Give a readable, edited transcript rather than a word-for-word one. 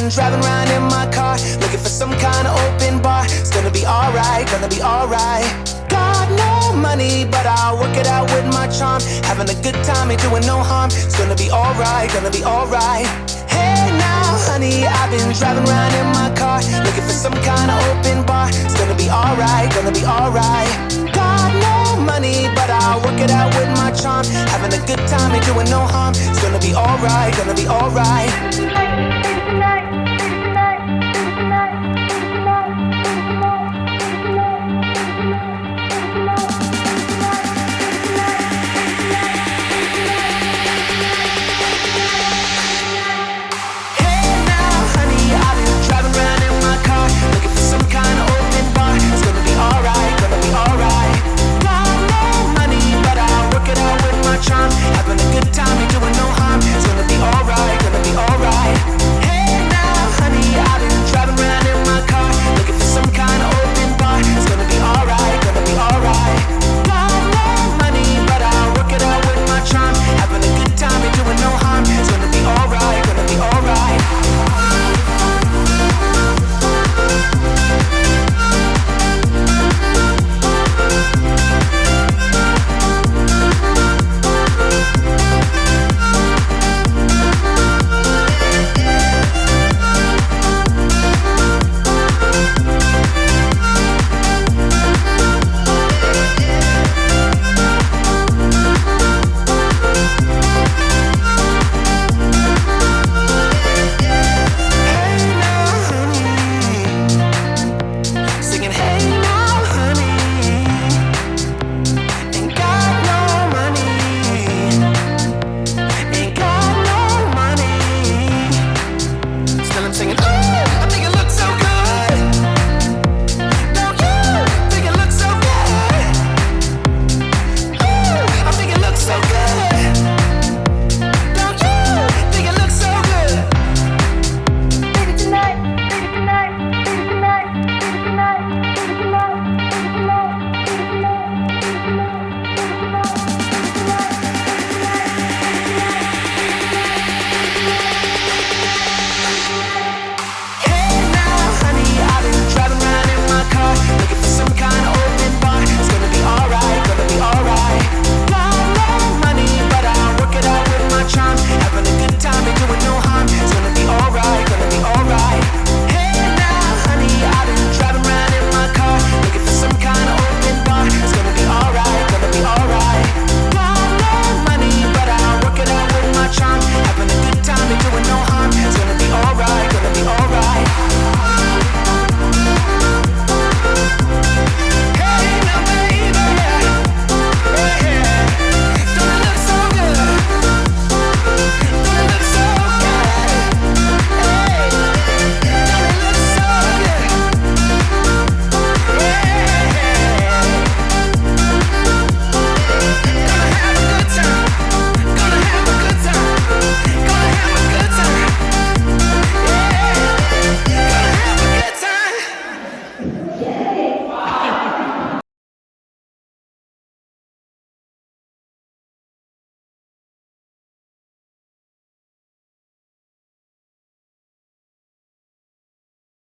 been driving around in my car, looking for some kind of open bar. It's gonna be alright, gonna be alright. Got no money, but I'll work it out with my charm. Having a good time, ain't doing no harm. It's gonna be alright, gonna be alright. Hey now, honey, I've been driving around in my car, looking for some kind of open bar. It's gonna be alright, gonna be alright. Got no money, but I'll work it out with my charm. Having a good time, ain't doing no harm. It's gonna be alright, gonna be alright.